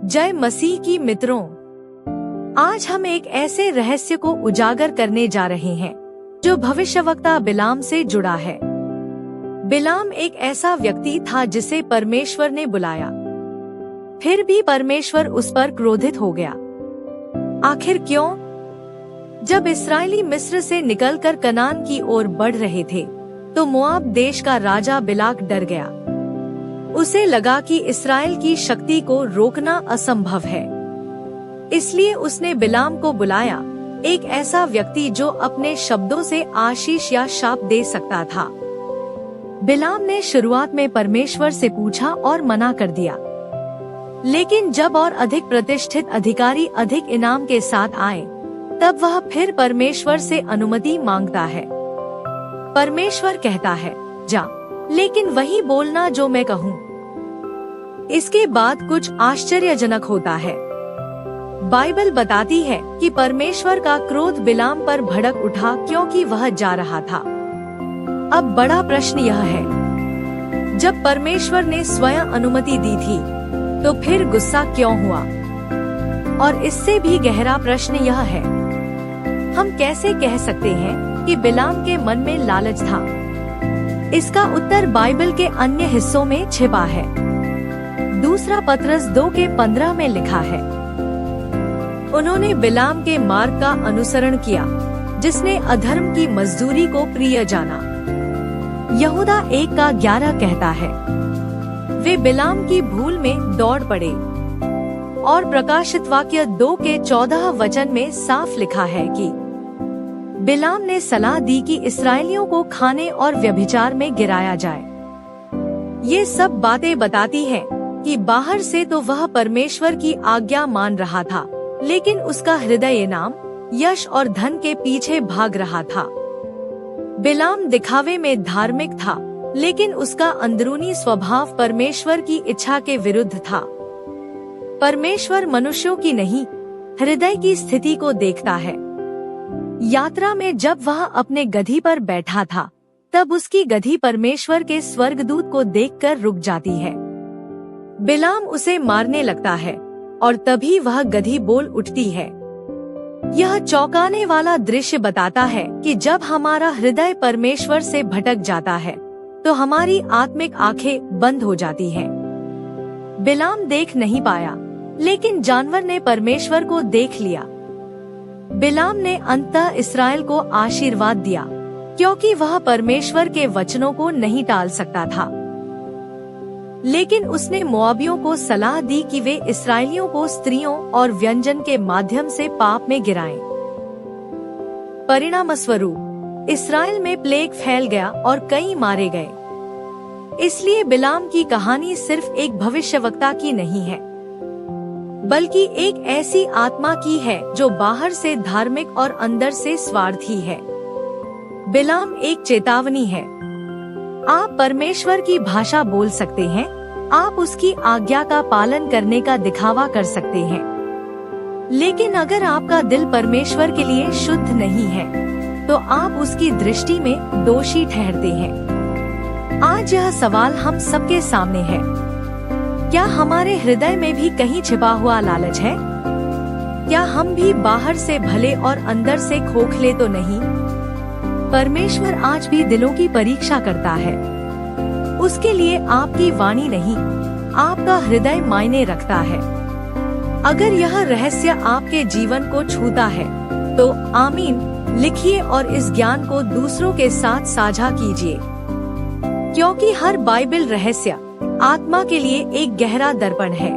जय मसीह की मित्रों, आज हम एक ऐसे रहस्य को उजागर करने जा रहे हैं जो भविष्यवक्ता बिलाम से जुड़ा है। बिलाम एक ऐसा व्यक्ति था जिसे परमेश्वर ने बुलाया, फिर भी परमेश्वर उस पर क्रोधित हो गया। आखिर क्यों? जब इस्राएली मिस्र से निकलकर कनान की ओर बढ़ रहे थे, तो मोआब देश का राजा बिलाक डर गया। उसे लगा कि इस्राएल की शक्ति को रोकना असंभव है, इसलिए उसने बिलाम को बुलाया, एक ऐसा व्यक्ति जो अपने शब्दों से आशीष या शाप दे सकता था। बिलाम ने शुरुआत में परमेश्वर से पूछा और मना कर दिया, लेकिन जब और अधिक प्रतिष्ठित अधिकारी अधिक इनाम के साथ आए, तब वह फिर परमेश्वर से अनुमति मांगता है। परमेश्वर कहता है, जा, लेकिन वही बोलना जो मैं कहूँ। इसके बाद कुछ आश्चर्यजनक होता है। बाइबल बताती है कि परमेश्वर का क्रोध बिलाम पर भड़क उठा क्योंकि वह जा रहा था। अब बड़ा प्रश्न यह है, जब परमेश्वर ने स्वयं अनुमति दी थी, तो फिर गुस्सा क्यों हुआ? और इससे भी गहरा प्रश्न यह है, हम कैसे कह सकते हैं कि बिलाम के मन में लालच था? इसका उत्तर बाइबल के अन्य हिस्सों में छिपा है। दूसरा पत्रस 2:15 में लिखा है, उन्होंने बिलाम के मार्ग का अनुसरण किया, जिसने अधर्म की मजदूरी को प्रिय जाना। यहूदा 1:11 कहता है, वे बिलाम की भूल में दौड़ पड़े। और प्रकाशित वाक्य 2:14 में साफ लिखा है कि बिलाम ने सलाह दी कि इस्राएलियों को खाने और व्यभिचार में गिराया जाए। ये सब बातें बताती हैं कि बाहर से तो वह परमेश्वर की आज्ञा मान रहा था, लेकिन उसका हृदय इनाम, यश और धन के पीछे भाग रहा था। बिलाम दिखावे में धार्मिक था, लेकिन उसका अंदरूनी स्वभाव परमेश्वर की इच्छा के विरुद्ध था। परमेश्वर मनुष्यों की नहीं, हृदय की स्थिति को देखता है। यात्रा में जब वह अपने गधी पर बैठा था, तब उसकी गधी परमेश्वर के स्वर्गदूत को देखकर रुक जाती है। बिलाम उसे मारने लगता है और तभी वह गधी बोल उठती है। यह चौंकाने वाला दृश्य बताता है कि जब हमारा हृदय परमेश्वर से भटक जाता है, तो हमारी आत्मिक आंखें बंद हो जाती हैं। बिलाम देख नहीं पाया, लेकिन जानवर ने परमेश्वर को देख लिया। बिलाम ने अंततः इस्राएल को आशीर्वाद दिया, क्योंकि वह परमेश्वर के वचनों को नहीं टाल सकता था। लेकिन उसने मोआबियों को सलाह दी कि वे इस्राएलियों को स्त्रियों और व्यंजन के माध्यम से पाप में गिराएं। परिणामस्वरूप इस्राएल में प्लेग फैल गया और कई मारे गए। इसलिए बिलाम की कहानी सिर्फ एक भविष्यवक्ता की नहीं है, बल्कि एक ऐसी आत्मा की है जो बाहर से धार्मिक और अंदर से स्वार्थी है। बिलाम एक चेतावनी है। आप परमेश्वर की भाषा बोल सकते हैं, आप उसकी आज्ञा का पालन करने का दिखावा कर सकते हैं, लेकिन अगर आपका दिल परमेश्वर के लिए शुद्ध नहीं है, तो आप उसकी दृष्टि में दोषी ठहरते हैं। आज यह सवाल हम सबके सामने है, क्या हमारे हृदय में भी कहीं छिपा हुआ लालच है? क्या हम भी बाहर से भले और अंदर से खोखले तो नहीं? परमेश्वर आज भी दिलों की परीक्षा करता है। उसके लिए आपकी वाणी नहीं, आपका हृदय मायने रखता है। अगर यह रहस्य आपके जीवन को छूता है, तो आमीन लिखिए और इस ज्ञान को दूसरों के साथ साझा कीजिए, क्योंकि हर बाइबल रहस्य आत्मा के लिए एक गहरा दर्पण है।